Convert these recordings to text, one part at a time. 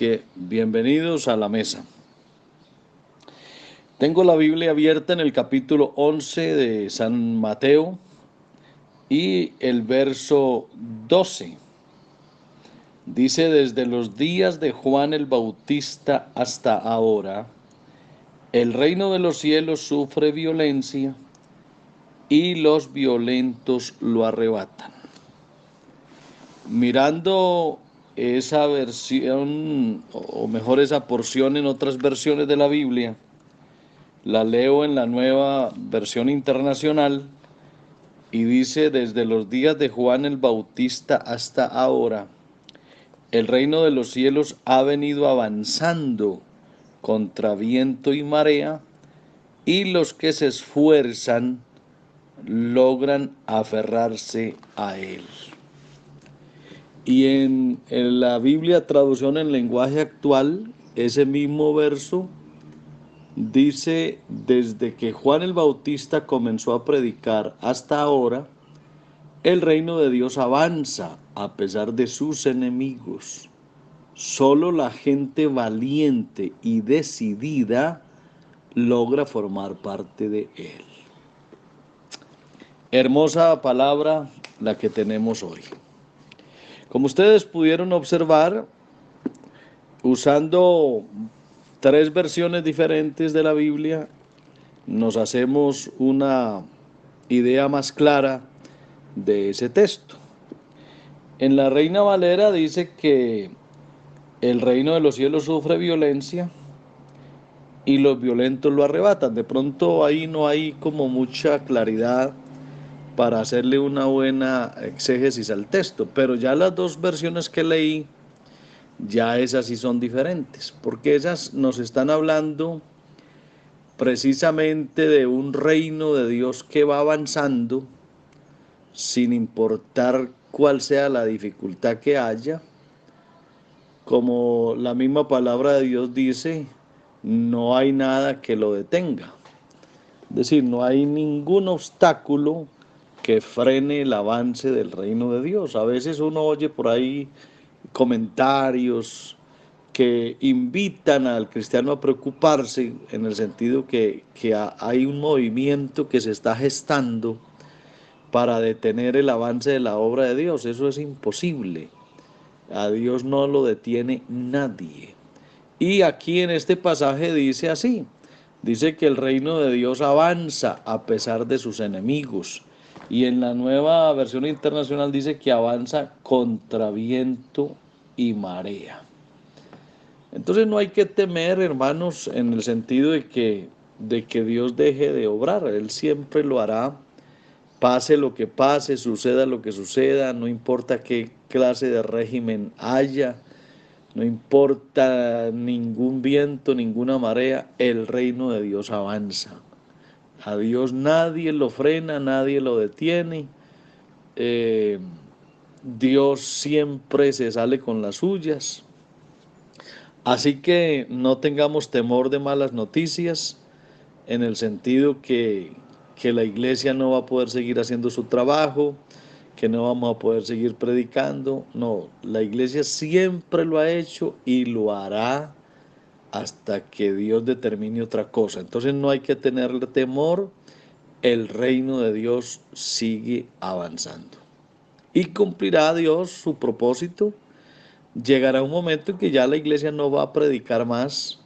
que bienvenidos a la mesa. Tengo la Biblia abierta en el capítulo 11 de San Mateo y el verso 12. Dice: desde los días de Juan el Bautista hasta ahora, el reino de los cielos sufre violencia y los violentos lo arrebatan. Mirando esa versión, o mejor esa porción en otras versiones de la Biblia, la leo en la Nueva Versión Internacional y dice: desde los días de Juan el Bautista hasta ahora, el reino de los cielos ha venido avanzando contra viento y marea, y los que se esfuerzan logran aferrarse a él. Y en la Biblia, traducción en lenguaje actual, ese mismo verso dice: desde que Juan el Bautista comenzó a predicar hasta ahora, el reino de Dios avanza a pesar de sus enemigos. Solo la gente valiente y decidida logra formar parte de él. Hermosa palabra la que tenemos hoy. Como ustedes pudieron observar, usando tres versiones diferentes de la Biblia, nos hacemos una idea más clara de ese texto. En la Reina Valera dice que el reino de los cielos sufre violencia y los violentos lo arrebatan. De pronto ahí no hay como mucha claridad para hacerle una buena exégesis al texto, pero ya las dos versiones que leí, ya esas sí son diferentes, porque esas nos están hablando precisamente de un reino de Dios que va avanzando sin importar cuál sea la dificultad que haya. Como la misma palabra de Dios dice, no hay nada que lo detenga. Es decir, no hay ningún obstáculo que frene el avance del reino de Dios. A veces uno oye por ahí comentarios que invitan al cristiano a preocuparse, en el sentido que hay un movimiento que se está gestando para detener el avance de la obra de Dios. Eso es imposible. A Dios no lo detiene nadie. Y aquí en este pasaje dice así: dice que el reino de Dios avanza a pesar de sus enemigos. Y en la Nueva Versión Internacional dice que avanza contra viento y marea. Entonces no hay que temer, hermanos, en el sentido de que Dios deje de obrar. Él siempre lo hará, pase lo que pase, suceda lo que suceda, no importa qué clase de régimen haya, no importa ningún viento, ninguna marea, el reino de Dios avanza. A Dios nadie lo frena, nadie lo detiene. Dios siempre se sale con las suyas. Así que no tengamos temor de malas noticias, en el sentido que la iglesia no va a poder seguir haciendo su trabajo, que no vamos a poder seguir predicando. No, la iglesia siempre lo ha hecho y lo hará hasta que Dios determine otra cosa. Entonces no hay que tenerle temor, el reino de Dios sigue avanzando. Y cumplirá Dios su propósito. Llegará un momento en que ya la iglesia no va a predicar más,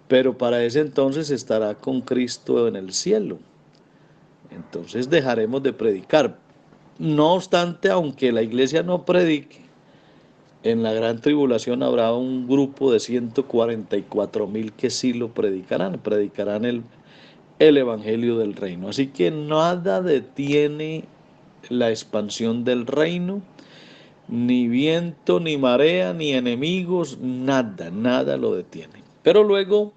pero para ese entonces estará con Cristo en el cielo. Entonces dejaremos de predicar. No obstante, aunque la iglesia no predique, en la gran tribulación habrá un grupo de 144,000 que sí lo predicarán el evangelio del reino. Así que nada detiene la expansión del reino, ni viento, ni marea, ni enemigos, nada lo detiene. Pero luego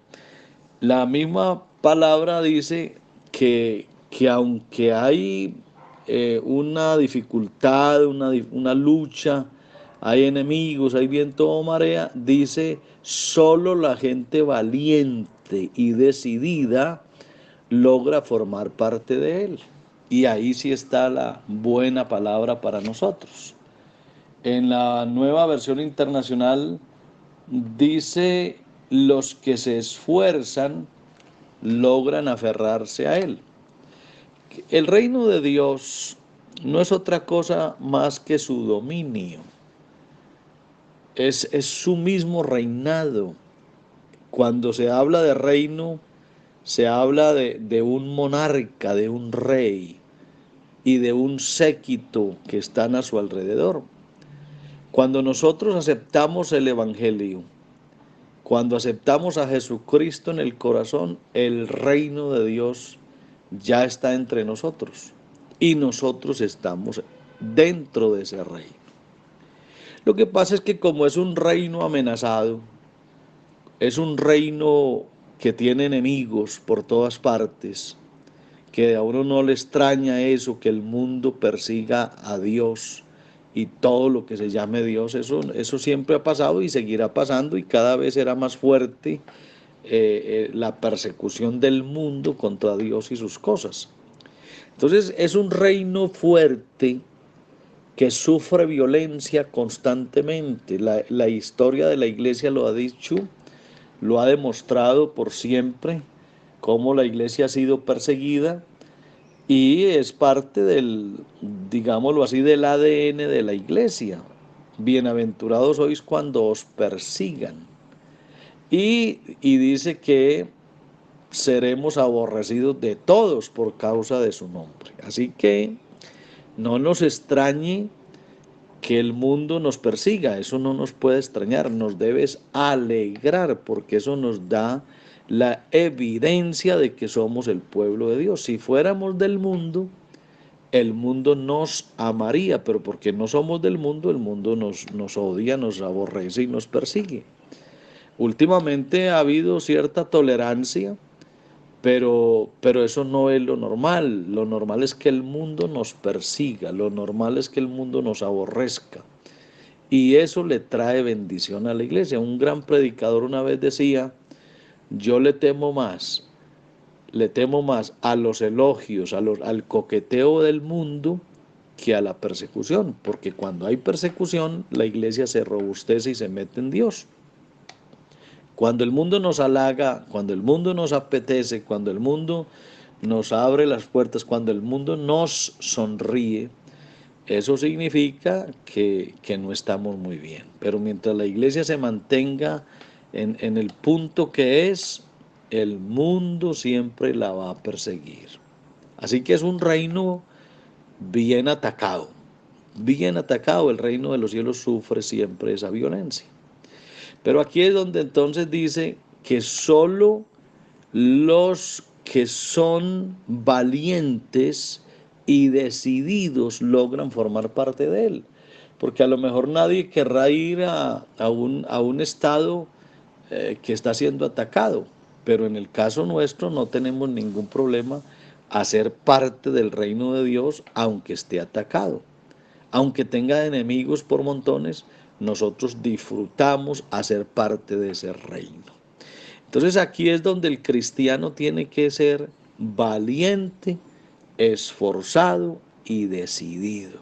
la misma palabra dice que aunque hay una dificultad, una lucha, hay enemigos, hay viento o marea, dice: solo la gente valiente y decidida logra formar parte de él. Y ahí sí está la buena palabra para nosotros. En la Nueva Versión Internacional dice, los que se esfuerzan logran aferrarse a él. El reino de Dios no es otra cosa más que su dominio, es su mismo reinado. Cuando se habla de reino, se habla de un monarca, de un rey y de un séquito que están a su alrededor. Cuando nosotros aceptamos el Evangelio, cuando aceptamos a Jesucristo en el corazón, el reino de Dios ya está entre nosotros y nosotros estamos dentro de ese reino. Lo que pasa es que como es un reino amenazado, es un reino que tiene enemigos por todas partes, que a uno no le extraña eso, que el mundo persiga a Dios y todo lo que se llame Dios, eso siempre ha pasado y seguirá pasando y cada vez será más fuerte la persecución del mundo contra Dios y sus cosas. Entonces es un reino fuerte que sufre violencia constantemente. La historia de la iglesia lo ha dicho, lo ha demostrado por siempre, cómo la iglesia ha sido perseguida y es parte del, digámoslo así, del ADN de la iglesia. Bienaventurados sois cuando os persigan. Y dice que seremos aborrecidos de todos por causa de su nombre. Así que no nos extrañe que el mundo nos persiga, eso no nos puede extrañar, nos debes alegrar porque eso nos da la evidencia de que somos el pueblo de Dios. Si fuéramos del mundo, el mundo nos amaría, pero porque no somos del mundo, el mundo nos odia, nos aborrece y nos persigue. Últimamente ha habido cierta tolerancia, pero eso no es lo normal es que el mundo nos persiga, lo normal es que el mundo nos aborrezca. Y eso le trae bendición a la iglesia. Un gran predicador una vez decía, yo le temo más a los elogios, al coqueteo del mundo que a la persecución, porque cuando hay persecución, la iglesia se robustece y se mete en Dios. Cuando el mundo nos halaga, cuando el mundo nos apetece, cuando el mundo nos abre las puertas, cuando el mundo nos sonríe, eso significa que no estamos muy bien. Pero mientras la iglesia se mantenga en el punto que es, el mundo siempre la va a perseguir. Así que es un reino bien atacado. Bien atacado, el reino de los cielos sufre siempre esa violencia. Pero aquí es donde entonces dice que solo los que son valientes y decididos logran formar parte de él. Porque a lo mejor nadie querrá ir a un estado que está siendo atacado, pero en el caso nuestro no tenemos ningún problema a ser parte del reino de Dios aunque esté atacado. Aunque tenga enemigos por montones, nosotros disfrutamos a ser parte de ese reino. Entonces aquí es donde el cristiano tiene que ser valiente, esforzado y decidido.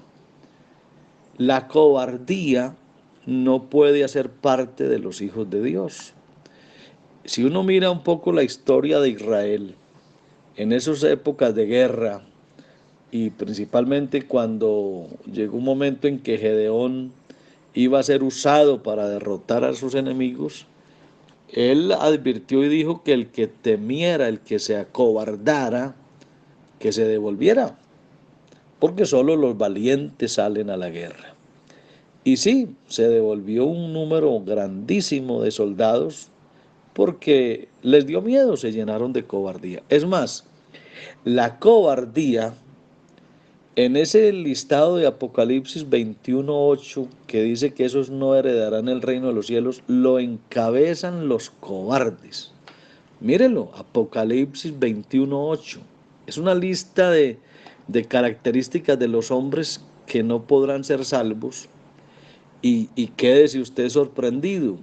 La cobardía no puede hacer parte de los hijos de Dios. Si uno mira un poco la historia de Israel, en esas épocas de guerra, y principalmente cuando llegó un momento en que Gedeón iba a ser usado para derrotar a sus enemigos, él advirtió y dijo que el que temiera, el que se acobardara, que se devolviera, porque solo los valientes salen a la guerra. Y sí, se devolvió un número grandísimo de soldados porque les dio miedo, se llenaron de cobardía. Es más, la cobardía en ese listado de Apocalipsis 21:8, que dice que esos no heredarán el reino de los cielos, lo encabezan los cobardes. Mírelo, Apocalipsis 21:8. Es una lista de características de los hombres que no podrán ser salvos. Y quédese usted sorprendido.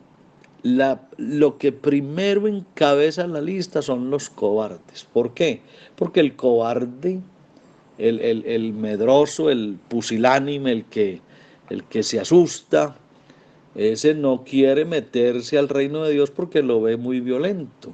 Lo que primero encabeza la lista son los cobardes. ¿Por qué? Porque el cobarde, el medroso, el pusilánime, el que se asusta, Ese no quiere meterse al reino de Dios porque lo ve muy violento,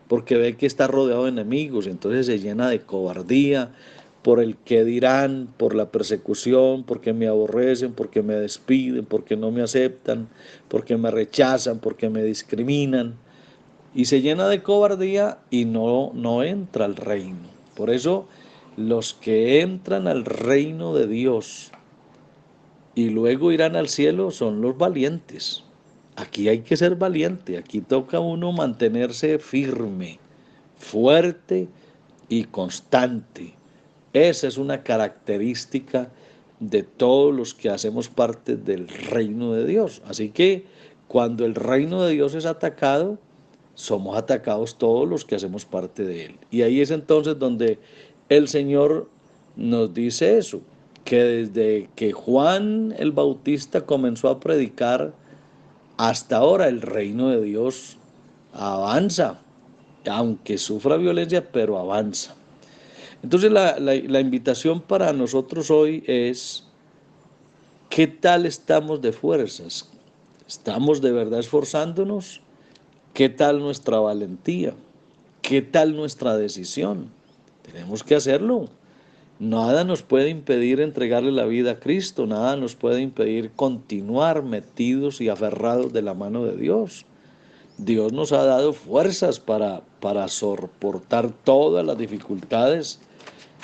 porque ve que está rodeado de enemigos, entonces se llena de cobardía por el qué dirán, por la persecución, porque me aborrecen, porque me despiden, porque no me aceptan, porque me rechazan, porque me discriminan, y se llena de cobardía y no entra al reino. Por eso los que entran al reino de Dios y luego irán al cielo son los valientes. Aquí hay que ser valiente, aquí toca uno mantenerse firme, fuerte y constante. Esa es una característica de todos los que hacemos parte del reino de Dios. Así que cuando el reino de Dios es atacado, somos atacados todos los que hacemos parte de él. Y ahí es entonces donde el Señor nos dice eso, que desde que Juan el Bautista comenzó a predicar hasta ahora el reino de Dios avanza, aunque sufra violencia, pero avanza. Entonces la invitación para nosotros hoy es, ¿qué tal estamos de fuerzas? ¿Estamos de verdad esforzándonos? ¿Qué tal nuestra valentía? ¿Qué tal nuestra decisión? Tenemos que hacerlo. Nada nos puede impedir entregarle la vida a Cristo, nada nos puede impedir continuar metidos y aferrados de la mano de Dios. Dios nos ha dado fuerzas para soportar todas las dificultades.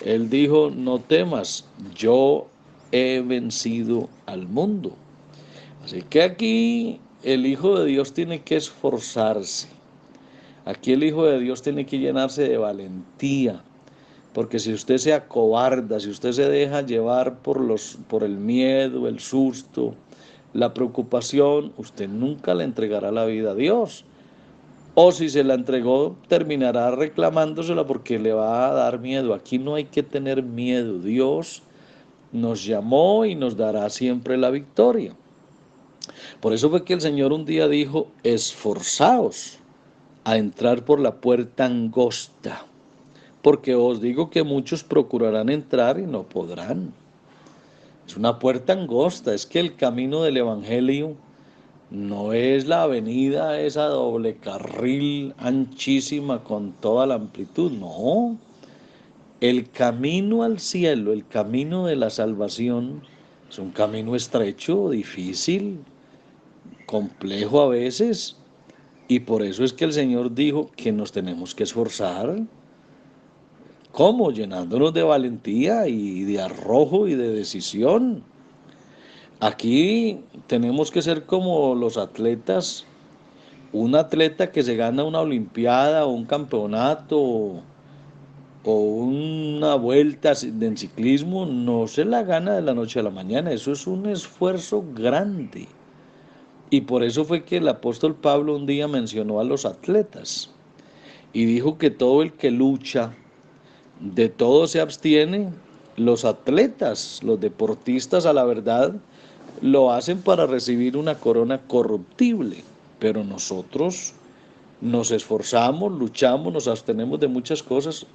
Él dijo, no temas, yo he vencido al mundo. Así que aquí el Hijo de Dios tiene que esforzarse. Aquí el Hijo de Dios tiene que llenarse de valentía. Porque si usted se acobarda, si usted se deja llevar por el miedo, el susto, la preocupación, usted nunca le entregará la vida a Dios. O si se la entregó, terminará reclamándosela porque le va a dar miedo. Aquí no hay que tener miedo. Dios nos llamó y nos dará siempre la victoria. Por eso fue que el Señor un día dijo, esforzaos a entrar por la puerta angosta, porque os digo que muchos procurarán entrar y no podrán. Es una puerta angosta, es que el camino del Evangelio no es la avenida esa doble carril anchísima con toda la amplitud, no. El camino al cielo, el camino de la salvación, es un camino estrecho, difícil, complejo a veces, y por eso es que el Señor dijo que nos tenemos que esforzar. ¿Cómo? Llenándonos de valentía y de arrojo y de decisión. Aquí tenemos que ser como los atletas. Un atleta que se gana una olimpiada o un campeonato o una vuelta en ciclismo no se la gana de la noche a la mañana. Eso es un esfuerzo grande. Y por eso fue que el apóstol Pablo un día mencionó a los atletas y dijo que todo el que lucha, de todo se abstiene. Los atletas, los deportistas a la verdad, lo hacen para recibir una corona corruptible, pero nosotros nos esforzamos, luchamos, nos abstenemos de muchas cosas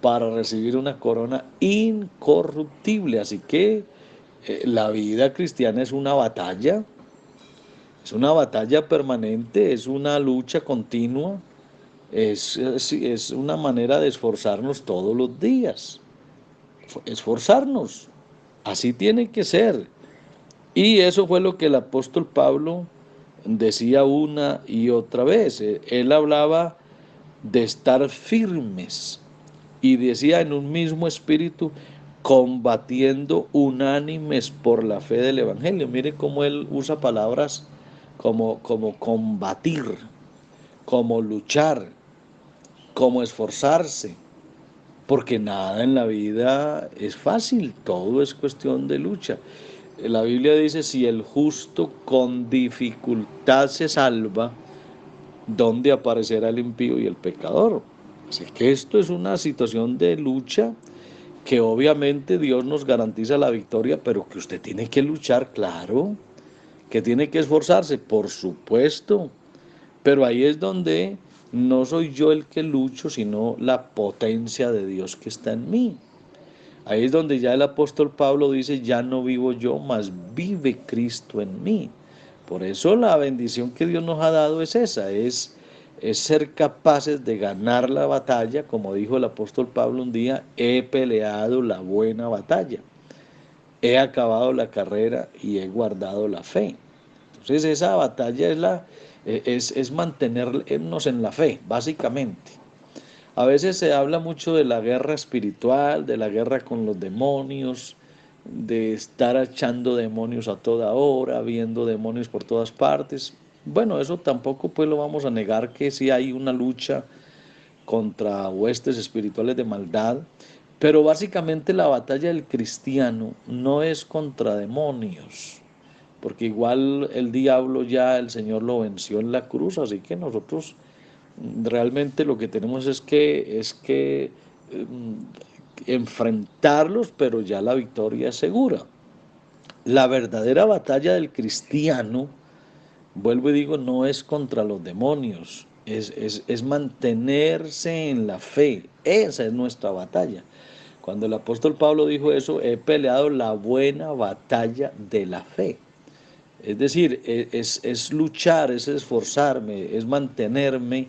para recibir una corona incorruptible. Así que la vida cristiana es una batalla permanente, es una lucha continua, es una manera de esforzarnos todos los días, esforzarnos, así tiene que ser. Y eso fue lo que el apóstol Pablo decía una y otra vez. Él hablaba de estar firmes y decía en un mismo espíritu, combatiendo unánimes por la fe del Evangelio. Mire cómo él usa palabras como combatir, como luchar, como esforzarse, porque nada en la vida es fácil, todo es cuestión de lucha. La Biblia dice, si el justo con dificultad se salva, ¿dónde aparecerá el impío y el pecador? Así que esto es una situación de lucha que obviamente Dios nos garantiza la victoria, pero que usted tiene que luchar, claro, que tiene que esforzarse, por supuesto, pero ahí es donde no soy yo el que lucho, sino la potencia de Dios que está en mí. Ahí es donde ya el apóstol Pablo dice, ya no vivo yo, mas vive Cristo en mí. Por eso la bendición que Dios nos ha dado es esa, es ser capaces de ganar la batalla, como dijo el apóstol Pablo un día: he peleado la buena batalla, he acabado la carrera y he guardado la fe. Entonces esa batalla es mantenernos en la fe, básicamente. A veces se habla mucho de la guerra espiritual, de la guerra con los demonios, de estar echando demonios a toda hora, viendo demonios por todas partes. Bueno, eso tampoco pues lo vamos a negar, que sí hay una lucha contra huestes espirituales de maldad, pero básicamente la batalla del cristiano no es contra demonios, porque igual el diablo ya el Señor lo venció en la cruz, así que nosotros realmente lo que tenemos es que enfrentarlos, pero ya la victoria es segura. La verdadera batalla del cristiano, vuelvo y digo, no es contra los demonios, es mantenerse en la fe. Esa es nuestra batalla. Cuando el apóstol Pablo dijo eso: he peleado la buena batalla de la fe. Es decir, es luchar, es esforzarme, es mantenerme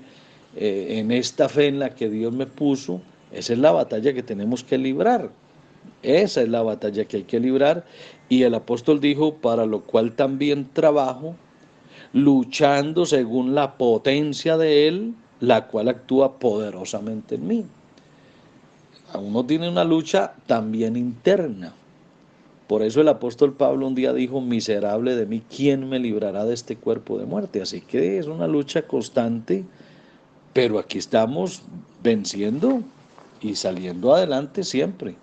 en esta fe en la que Dios me puso. Esa es la batalla que tenemos que librar. Esa es la batalla que hay que librar. Y el apóstol dijo: para lo cual también trabajo, luchando según la potencia de Él, la cual actúa poderosamente en mí. Uno tiene una lucha también interna. Por eso el apóstol Pablo un día dijo: miserable de mí, ¿quién me librará de este cuerpo de muerte? Así que es una lucha constante, pero aquí estamos venciendo y saliendo adelante siempre.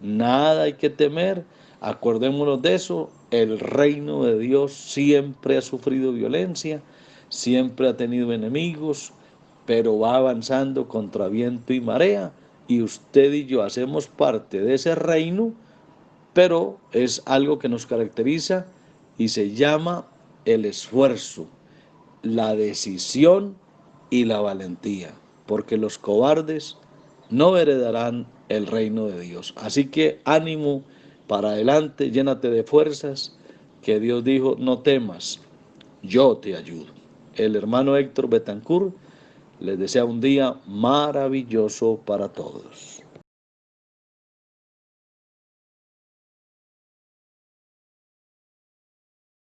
Nada hay que temer, acordémonos de eso: el reino de Dios siempre ha sufrido violencia, siempre ha tenido enemigos, pero va avanzando contra viento y marea, y usted y yo hacemos parte de ese reino, pero es algo que nos caracteriza y se llama el esfuerzo, la decisión y la valentía, porque los cobardes no heredarán el reino de Dios. Así que ánimo para adelante, llénate de fuerzas, que Dios dijo: no temas, yo te ayudo. El hermano Héctor Betancourt les desea un día maravilloso para todos.